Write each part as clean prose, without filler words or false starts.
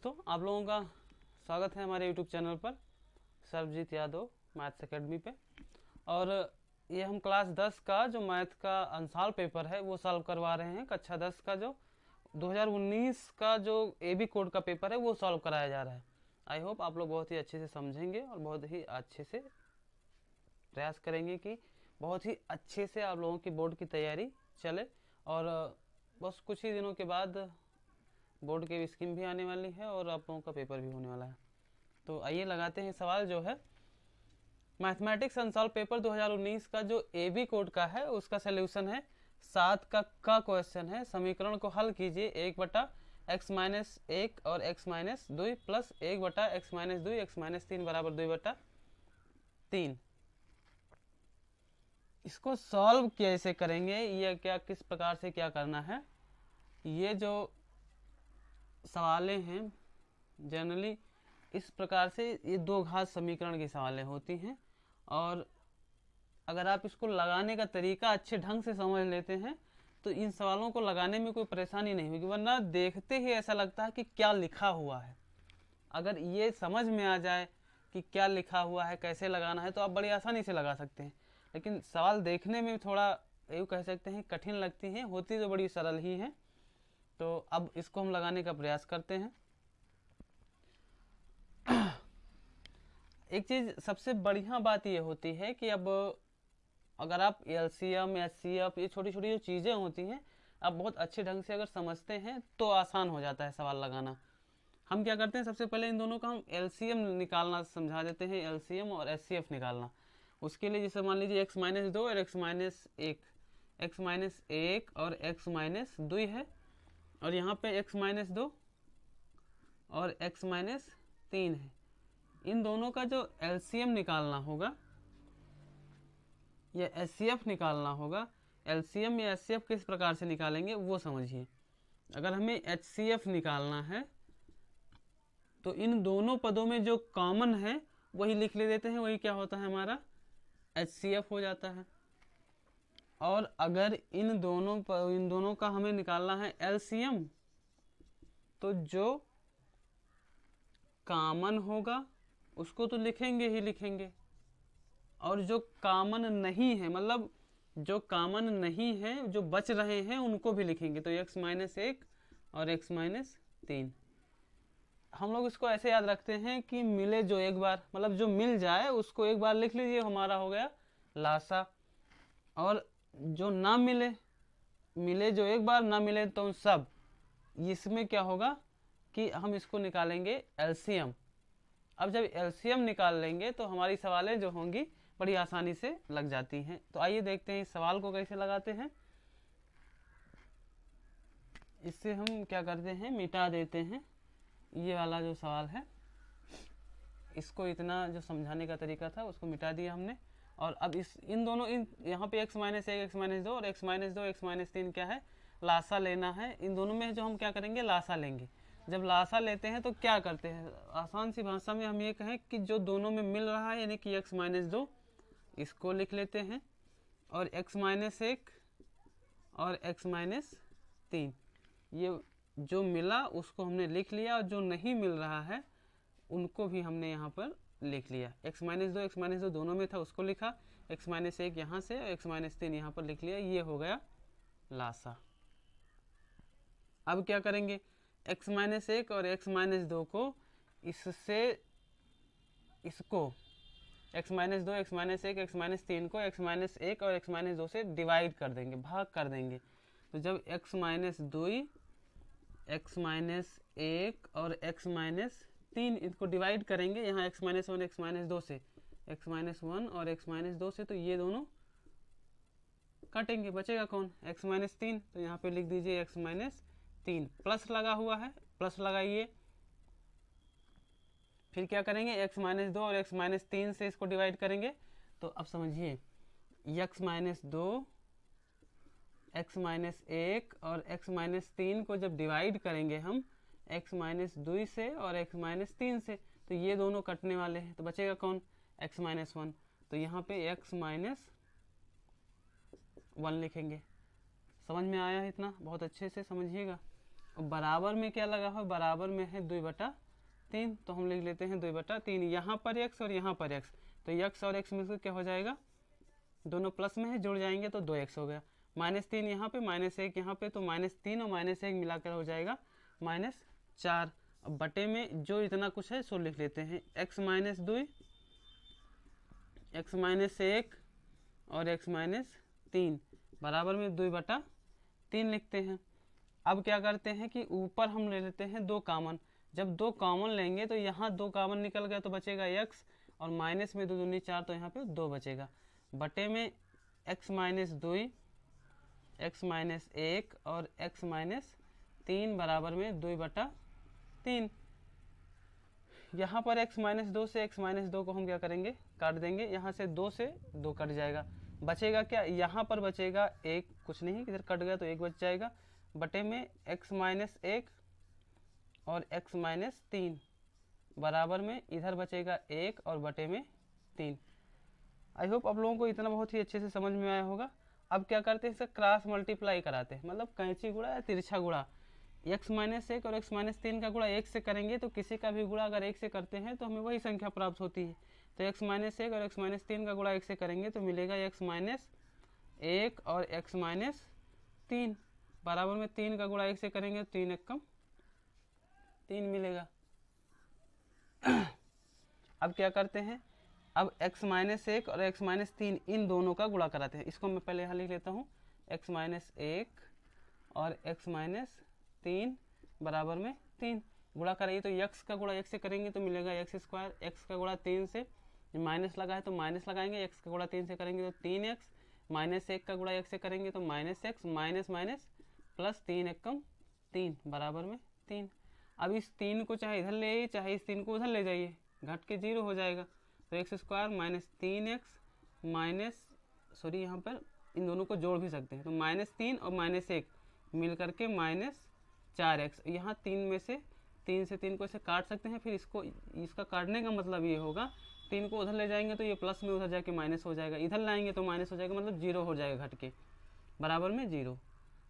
तो आप लोगों का स्वागत है हमारे YouTube चैनल पर सर्वजीत यादव मैथ्स एकेडमी पे। और ये हम क्लास 10 का जो मैथ का अंशाल पेपर है वो सॉल्व करवा रहे हैं। कक्षा 10 का जो 2019 का जो AB कोड का पेपर है वो सॉल्व कराया जा रहा है। आई होप आप लोग बहुत ही अच्छे से समझेंगे और बहुत ही अच्छे से प्रयास करेंगे कि बहुत ही अच्छे से आप लोगों की बोर्ड की तैयारी चले। और बस कुछ ही दिनों के बाद बोर्ड की स्कीम भी आने वाली है और आप लोगों का पेपर भी होने वाला है। तो आइए लगाते हैं सवाल जो है मैथमेटिक्स अनसॉल्व पेपर 2019 का जो AB कोड का है उसका सलूशन है 7 का क्वेश्चन है। समीकरण को हल कीजिए 1/x-1 और x-2 प्लस 1/x-2 x-3 बराबर 2/3। इसको सॉल्व कैसे करेंगे, ये क्या किस प्रकार से क्या करना है, ये जो सवालें हैं जनरली इस प्रकार से ये दो घात समीकरण की सवालें होती हैं। और अगर आप इसको लगाने का तरीका अच्छे ढंग से समझ लेते हैं तो इन सवालों को लगाने में कोई परेशानी नहीं होगी, वरना देखते ही ऐसा लगता है कि क्या लिखा हुआ है। अगर ये समझ में आ जाए कि क्या लिखा हुआ है, कैसे लगाना है, तो आप बड़ी आसानी से लगा सकते हैं। लेकिन सवाल देखने में थोड़ा यूँ कह सकते हैं कठिन लगती हैं, होती तो बड़ी सरल ही हैं। तो अब इसको हम लगाने का प्रयास करते हैं। एक चीज़ सबसे बढ़िया बात ये होती है कि अब अगर आप LCM HCF ये छोटी छोटी जो चीज़ें होती हैं आप बहुत अच्छे ढंग से अगर समझते हैं तो आसान हो जाता है सवाल लगाना। हम क्या करते हैं, सबसे पहले इन दोनों का हम LCM निकालना समझा देते हैं, LCM और HCF निकालना। उसके लिए जैसे मान लीजिए x-2 और x-1, x-1 और x-2 है, और यहाँ पे x-2 और x-3 है। इन दोनों का जो LCM निकालना होगा या HCF निकालना होगा। LCM या HCF किस प्रकार से निकालेंगे वो समझिए। अगर हमें HCF निकालना है तो इन दोनों पदों में जो कॉमन है वही लिख ले देते हैं, वही क्या होता है हमारा HCF हो जाता है। और अगर इन दोनों का हमें निकालना है LCM तो जो कॉमन होगा उसको तो लिखेंगे ही लिखेंगे, और जो कॉमन नहीं है मतलब जो कॉमन नहीं है जो बच रहे हैं उनको भी लिखेंगे। तो x-1 और x-3 हम लोग इसको ऐसे याद रखते हैं कि मिले जो एक बार, मतलब जो मिल जाए उसको एक बार लिख लीजिए, हमारा हो गया लासा। और जो ना मिले, मिले जो एक बार, ना मिले तो सब, इसमें क्या होगा कि हम इसको निकालेंगे LCM। अब जब LCM निकाल लेंगे तो हमारी सवालें जो होंगी बड़ी आसानी से लग जाती हैं। तो आइए देखते हैं इस सवाल को कैसे लगाते हैं। इससे हम क्या करते हैं, मिटा देते हैं ये वाला जो सवाल है, इसको इतना जो समझाने का तरीका था उसको मिटा दिया हमने। और अब इन दोनों यहाँ पे x-1 x-2 और x-2 x-3 क्या है, लासा लेना है। इन दोनों में जो हम क्या करेंगे, लासा लेंगे। जब लासा लेते हैं तो क्या करते हैं, आसान सी भाषा में हम ये कहें कि जो दोनों में मिल रहा है यानी कि x-2 इसको लिख लेते हैं, और x-1 और x-3 ये जो मिला उसको हमने लिख लिया, और जो नहीं मिल रहा है उनको भी हमने यहाँ पर लिख लिया। x-2 दोनों में था उसको लिखा, x-1 यहाँ से और x-3 यहाँ पर लिख लिया। ये हो गया लासा। अब क्या करेंगे, x-1 और x-2 को इससे इसको x-2 x-1 x-3 को x-1 और x-2 से डिवाइड कर देंगे, भाग कर देंगे। तो जब x-2 x-1 और x-3 इनको डिवाइड करेंगे यहाँ x-1 x-2 से, x-1 और x-2 से, तो ये दोनों काटेंगे, बचेगा कौन, x-3। तो यहाँ पे लिख दीजिए x-3, प्लस लगा हुआ है, प्लस लगाइए। फिर क्या करेंगे, x-2 और x-3 से इसको डिवाइड करेंगे। तो अब समझिए x-2 x-1 और x-3 को जब डिवाइड करेंगे हम x-2 से और x-3 से, तो ये दोनों कटने वाले हैं, तो बचेगा कौन, x-1। तो यहाँ पे x-1 लिखेंगे। समझ में आया है इतना, बहुत अच्छे से समझिएगा। बराबर में क्या लगा हुआ, बराबर में है 2/3, तो हम लिख लेते हैं 2/3। यहाँ पर x और यहाँ पर x, तो x और x मिलकर क्या हो जाएगा, दोनों प्लस में है, जुड़ जाएंगे तो 2x हो गया। -3 यहाँ पे, -1 यहाँ पे, तो -3 और -1 मिलाकर हो जाएगा -4। अब बटे में जो इतना कुछ है सो लिख लेते हैं, x - 2, x - 1 और x - 3 बराबर में 2/3 लिखते हैं। अब क्या करते हैं कि ऊपर हम ले लेते हैं 2 कामन। जब 2 कॉमन लेंगे तो यहाँ 2 कामन निकल गया तो बचेगा x, और माइनस में 2 दूनी 4, तो यहाँ पे 2 बचेगा। बटे में x - 2, x - 1 और x - 3 बराबर में 2/3। यहाँ पर x - 2 से x - 2 को हम क्या करेंगे, काट देंगे। यहाँ से 2 से 2 कट जाएगा, बचेगा क्या, यहाँ पर बचेगा 1, कुछ नहीं, इधर कट गया तो 1 बच जाएगा। बटे में x - 1 और x - 3 बराबर में इधर बचेगा 1 और बटे में 3। आई होप आप लोगों को इतना बहुत ही अच्छे से समझ में आया होगा। अब क्या करते हैं, इसे क्रॉस मल्टीप्लाई कराते हैं, मतलब कैंची गुणा या तिरछा गुणा। x - 1 और x - 3 का गुणा 1 से करेंगे तो किसी का भी गुणा अगर 1 से करते हैं तो हमें वही संख्या प्राप्त होती है। तो x - 1 और x - 3 का गुणा 1 से करेंगे तो मिलेगा x - 1 और x - 3 बराबर में 3 का गुणा 1 से करेंगे तो 3 एकम 3 मिलेगा। अब क्या करते हैं, अब x - 1 और x - 3 इन दोनों का गुणा कराते हैं। इसको मैं पहले यहाँ लिख लेता हूँ, x - 1 और x - 3 बराबर में 3 गुणा करेंगे तो x का गुणा 1 से करेंगे तो मिलेगा x²। x का गुणा 3 से, माइनस लगा है तो माइनस लगाएंगे, x का गुणा 3 से करेंगे तो 3x, -1 का गुणा 1 से करेंगे तो -x, माइनस माइनस प्लस 3 एकम 3 बराबर में 3। अब इस 3 को चाहे इधर ले आइए, चाहे इस 3 को उधर ले जाइए, घट के 0 हो जाएगा। तो x² - 3x माइनस, सॉरी यहाँ पर इन दोनों को जोड़ भी सकते हैं, तो -3 और -1 मिल करके -4x। यहाँ 3 में से 3 को इसे काट सकते हैं, फिर इसको, इसका काटने का मतलब ये होगा 3 को उधर ले जाएंगे तो ये प्लस में उधर जाके माइनस हो जाएगा, इधर लाएंगे तो माइनस हो जाएगा, मतलब 0 हो जाएगा घट के, बराबर में 0।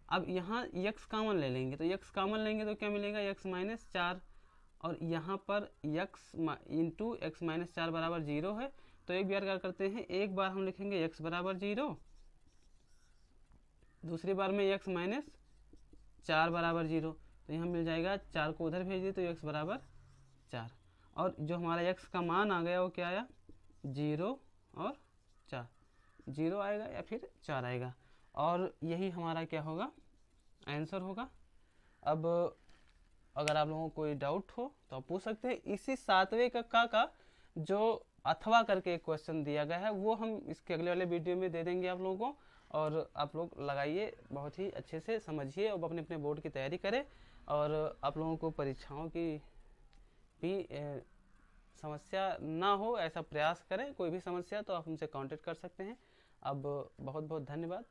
अब यहाँ x कॉमन ले लेंगे, तो x कॉमन लेंगे तो क्या मिलेगा, x - 4, और यहाँ पर x इंटू x - 4 बराबर 0 है। तो एक बार क्या करते हैं, एक बार हम लिखेंगे x बराबर 0, दूसरी बार में x - 4 बराबर 0, तो यहाँ मिल जाएगा, 4 को उधर भेज दिए तो x बराबर 4, और जो हमारा x का मान आ गया वो क्या आया, 0 और 4, 0 आएगा या फिर 4 आएगा, और यही हमारा क्या होगा, आंसर होगा। अब अगर आप लोगों को कोई डाउट हो तो आप पूछ सकते हैं। इसी 7वें कक्षा का जो अथवा करके एक क्वेश्चन दिया गया है वो हम इसके अगले वाले वीडियो में दे देंगे आप लोगों को, और आप लोग लगाइए, बहुत ही अच्छे से समझिए और अपने अपने बोर्ड की तैयारी करें, और आप लोगों को परीक्षाओं की भी समस्या ना हो ऐसा प्रयास करें। कोई भी समस्या तो आप हमसे कांटेक्ट कर सकते हैं। अब बहुत बहुत धन्यवाद।